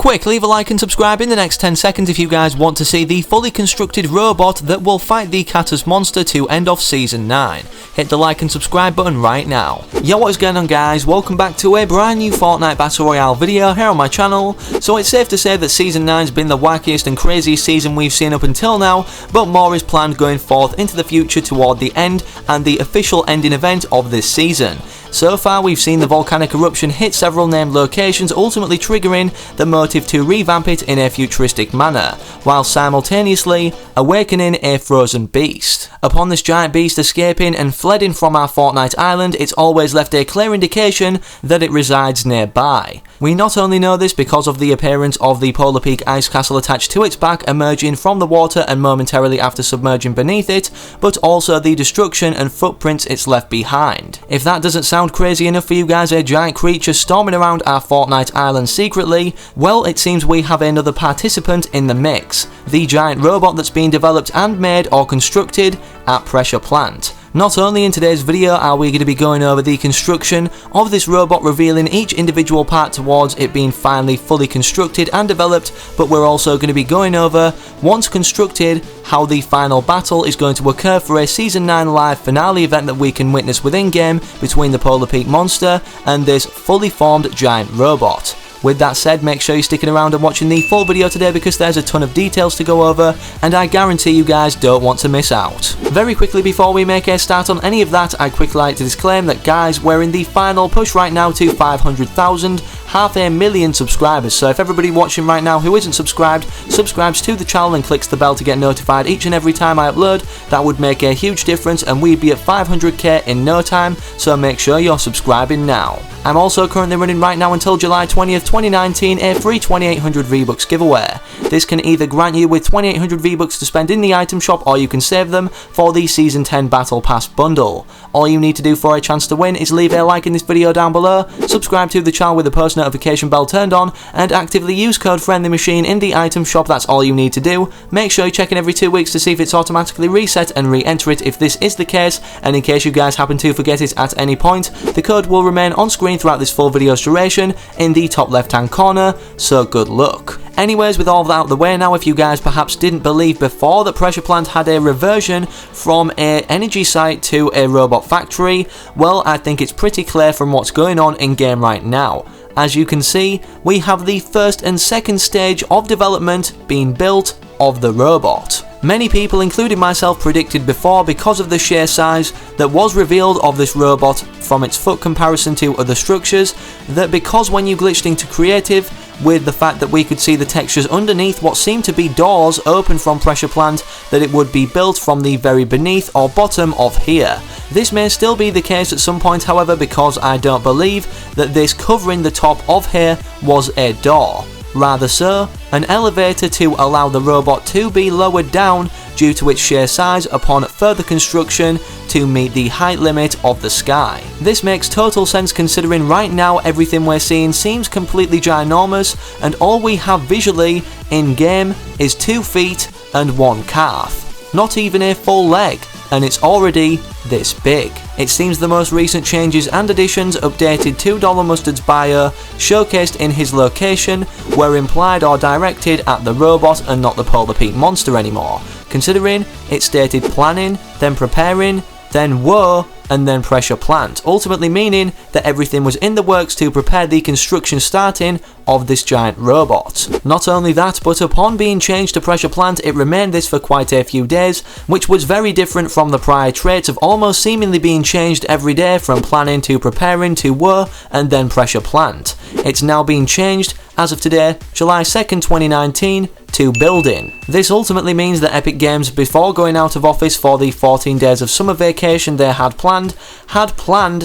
Quick, leave a like and subscribe in the next 10 seconds if you guys want to see the fully constructed robot that will fight the Catus monster to end off Season 9. Hit the like and subscribe button right now. Yo, what is going on guys? Welcome back to a brand new Fortnite Battle Royale video here on my channel. So it's safe to say that Season 9's been the wackiest and craziest season we've seen up until now, but more is planned going forth into the future toward the end and the official ending event of this season. So far we've seen the volcanic eruption hit several named locations, ultimately triggering the motive to revamp it in a futuristic manner, while simultaneously awakening a frozen beast. Upon this giant beast escaping and fleeing from our Fortnite island, it's always left a clear indication that it resides nearby. We not only know this because of the appearance of the Polar Peak ice castle attached to its back emerging from the water and momentarily after submerging beneath it, but also the destruction and footprints it's left behind. If that doesn't sound crazy enough for you guys, a giant creature storming around our Fortnite island secretly, well, it seems we have another participant in the mix, the giant robot that's being developed and made or constructed at Pressure Plant. Not only in today's video are we going to be going over the construction of this robot, revealing each individual part towards it being finally fully constructed and developed, but we're also going to be going over, once constructed, how the final battle is going to occur for a Season 9 live finale event that we can witness within game between the Polar Peak monster and this fully formed giant robot. With that said, make sure you're sticking around and watching the full video today because there's a ton of details to go over and I guarantee you guys don't want to miss out. Very quickly before we make a start on any of that, I'd quickly like to disclaim that guys, we're in the final push right now to 500,000, 500,000 subscribers, so if everybody watching right now who isn't subscribed, subscribes to the channel and clicks the bell to get notified each and every time I upload, that would make a huge difference and we'd be at 500k in no time, so make sure you're subscribing now. I'm also currently running right now until July 20th, 2019 a free 2800 V-Bucks giveaway. This can either grant you with 2800 V-Bucks to spend in the item shop or you can save them for the Season 10 Battle Pass bundle. All you need to do for a chance to win is leave a like in this video down below, subscribe to the channel with the post notification bell turned on, and actively use code FRIENDLYMACHINE in the item shop. That's all you need to do. Make sure you check in every 2 weeks to see if it's automatically reset and re-enter it if this is the case, and in case you guys happen to forget it at any point, the code will remain on screen throughout this full video's duration in the top left hand corner, so good luck. Anyways, with all that out of the way now, if you guys perhaps didn't believe before that Pressure Plant had a reversion from an energy site to a robot factory, well, I think it's pretty clear from what's going on in game right now. As you can see, we have the first and second stage of development being built of the robot. Many people, including myself, predicted before, because of the sheer size that was revealed of this robot from its foot comparison to other structures, that because when you glitched into creative, with the fact that we could see the textures underneath what seemed to be doors open from Pressure Plant, that it would be built from the very beneath or bottom of here. This may still be the case at some point, however, because I don't believe that this covering the top of here was a door. Rather so, an elevator to allow the robot to be lowered down due to its sheer size upon further construction to meet the height limit of the sky. This makes total sense considering right now everything we're seeing seems completely ginormous and all we have visually in game is 2 feet and 1 calf. Not even a full leg, and it's already this big. It seems the most recent changes and additions updated $2 Mustard's bio, showcased in his location, were implied or directed at the robot and not the Polar Peak monster anymore, considering it stated planning, then preparing, then whoa, and then Pressure Plant, ultimately meaning that everything was in the works to prepare the construction starting of this giant robot. Not only that, but upon being changed to Pressure Plant, it remained this for quite a few days, which was very different from the prior traits of almost seemingly being changed every day from planning to preparing to whoa, and then Pressure Plant. It's now being changed, as of today, July 2nd, 2019, to building. This ultimately means that Epic Games, before going out of office for the 14 days of summer vacation they had planned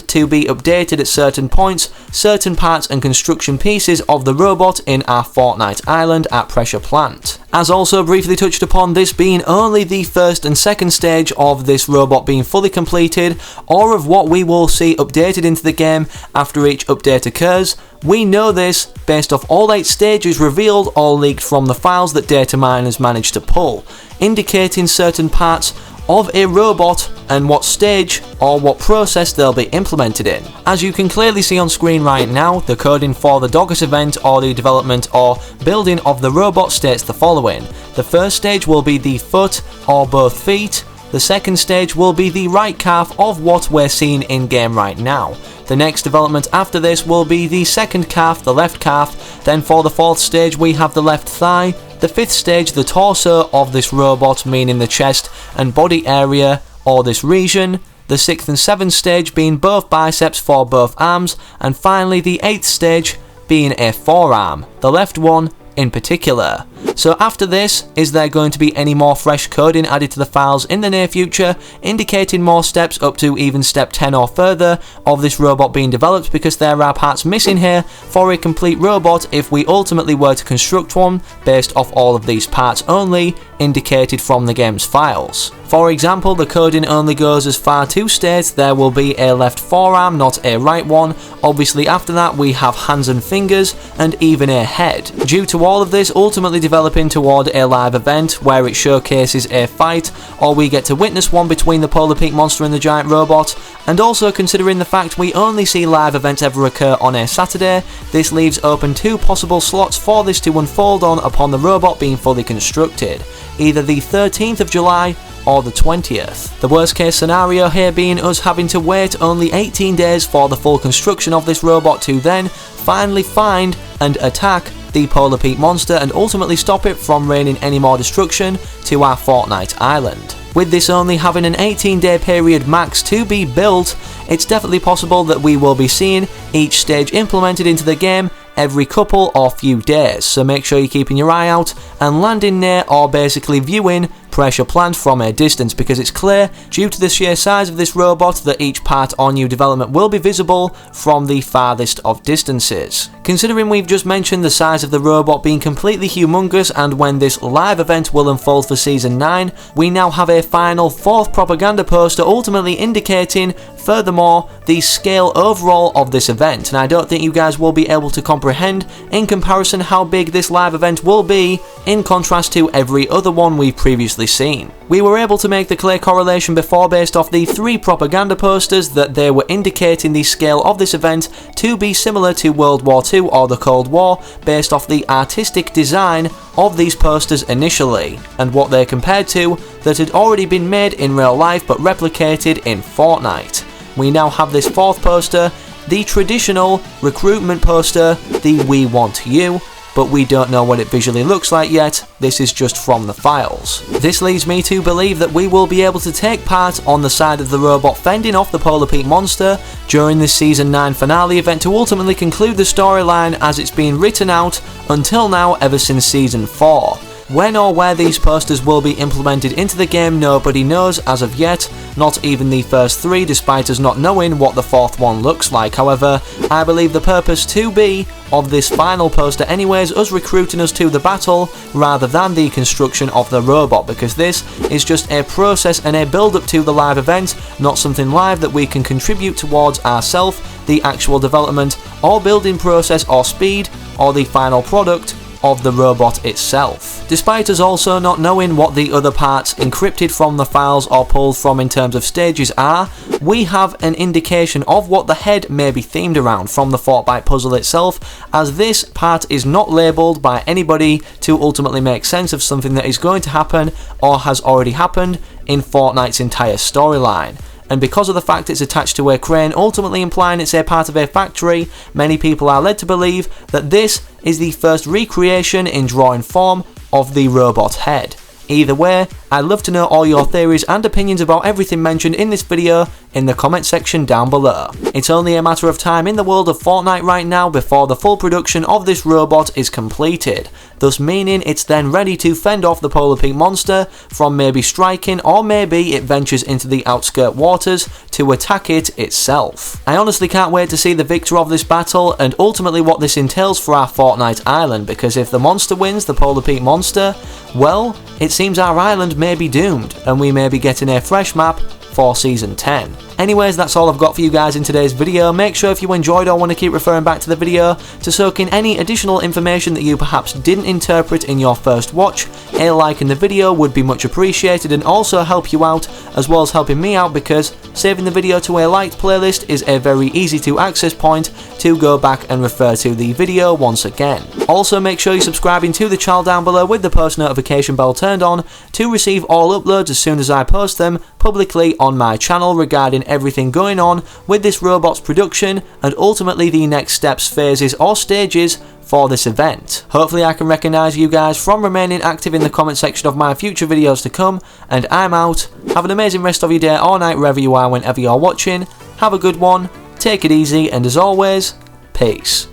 to be updated at certain points, certain parts and construction pieces of the robot in our Fortnite island at Pressure Plant. As also briefly touched upon, this being only the first and second stage of this robot being fully completed, or of what we will see updated into the game after each update occurs. We know this based off all 8 stages revealed or leaked from the files that data miners managed to pull, indicating certain parts of a robot and what stage or what process they'll be implemented in. As you can clearly see on screen right now, the coding for the Doggers event or the development or building of the robot states the following. The first stage will be the foot or both feet. The second stage will be the right calf of what we're seeing in game right now. The next development after this will be the second calf, the left calf. Then for the fourth stage we have the left thigh. The fifth stage, the torso of this robot, meaning the chest and body area or this region. The sixth and seventh stage being both biceps for both arms. And finally the eighth stage being a forearm, the left one in particular. So after this, is there going to be any more fresh coding added to the files in the near future, indicating more steps up to even step 10 or further of this robot being developed, because there are parts missing here for a complete robot if we ultimately were to construct one based off all of these parts only indicated from the game's files. For example, the coding only goes as far to state there will be a left forearm, not a right one. Obviously after that we have hands and fingers and even a head. Due to all of this ultimately developing toward a live event where it showcases a fight, or we get to witness one between the Polar Peak monster and the giant robot, and also considering the fact we only see live events ever occur on a Saturday, this leaves open 2 possible slots for this to unfold on upon the robot being fully constructed, either the 13th of July or the 20th. The worst case scenario here being us having to wait only 18 days for the full construction of this robot to then finally find and attack the Polar Peak monster and ultimately stop it from raining any more destruction to our Fortnite island. With this only having an 18-day period max to be built, it's definitely possible that we will be seeing each stage implemented into the game every couple or few days, so make sure you're keeping your eye out and landing near or basically viewing Pressure Plant from a distance, because it's clear due to the sheer size of this robot that each part or new development will be visible from the farthest of distances. Considering we've just mentioned the size of the robot being completely humongous, and when this live event will unfold for Season 9, we now have a final 4th propaganda poster ultimately indicating furthermore the scale overall of this event, and I don't think you guys will be able to comprehend in comparison how big this live event will be in contrast to every other one we've previously seen. We were able to make the clear correlation before based off the 3 propaganda posters that they were indicating the scale of this event to be similar to World War II or the Cold War based off the artistic design of these posters initially, and what they compared to that had already been made in real life but replicated in Fortnite. We now have this 4th poster, the traditional recruitment poster, the We Want You, but we don't know what it visually looks like yet. This is just from the files. This leads me to believe that we will be able to take part on the side of the robot fending off the Polar Peak monster during this Season 9 finale event to ultimately conclude the storyline as it's been written out until now ever since Season 4. When or where these posters will be implemented into the game, nobody knows as of yet, not even the first 3, despite us not knowing what the 4th one looks like. However, I believe the purpose to be of this final poster anyways us recruiting us to the battle rather than the construction of the robot, because this is just a process and a build up to the live event, not something live that we can contribute towards ourselves, the actual development or building process or speed or the final product of the robot itself. Despite us also not knowing what the other parts encrypted from the files or pulled from in terms of stages are, we have an indication of what the head may be themed around from the Fortnite puzzle itself, as this part is not labelled by anybody to ultimately make sense of something that is going to happen or has already happened in Fortnite's entire storyline. And because of the fact it's attached to a crane, ultimately implying it's a part of a factory, many people are led to believe that this is the first recreation in drawing form of the robot head. Either way, I'd love to know all your theories and opinions about everything mentioned in this video in the comment section down below. It's only a matter of time in the world of Fortnite right now before the full production of this robot is completed, thus meaning it's then ready to fend off the Polar Peak monster from maybe striking, or maybe it ventures into the outskirt waters to attack it itself. I honestly can't wait to see the victor of this battle and ultimately what this entails for our Fortnite island, because if the monster wins, the Polar Peak monster, well, it seems our island may be doomed and we may be getting a fresh map for Season 10. Anyways, that's all I've got for you guys in today's video. Make sure if you enjoyed or want to keep referring back to the video to soak in any additional information that you perhaps didn't interpret in your first watch, a like in the video would be much appreciated and also help you out as well as helping me out, because saving the video to a liked playlist is a very easy to access point to go back and refer to the video once again. Also, make sure you're subscribing to the channel down below with the post notification bell turned on to receive all uploads as soon as I post them publicly on my channel regarding everything going on with this robot's production and ultimately the next steps, phases or stages for this event. Hopefully I can recognise you guys from remaining active in the comment section of my future videos to come, and I'm out. Have an amazing rest of your day or night wherever you are, whenever you're watching. Have a good one, take it easy, and as always, peace.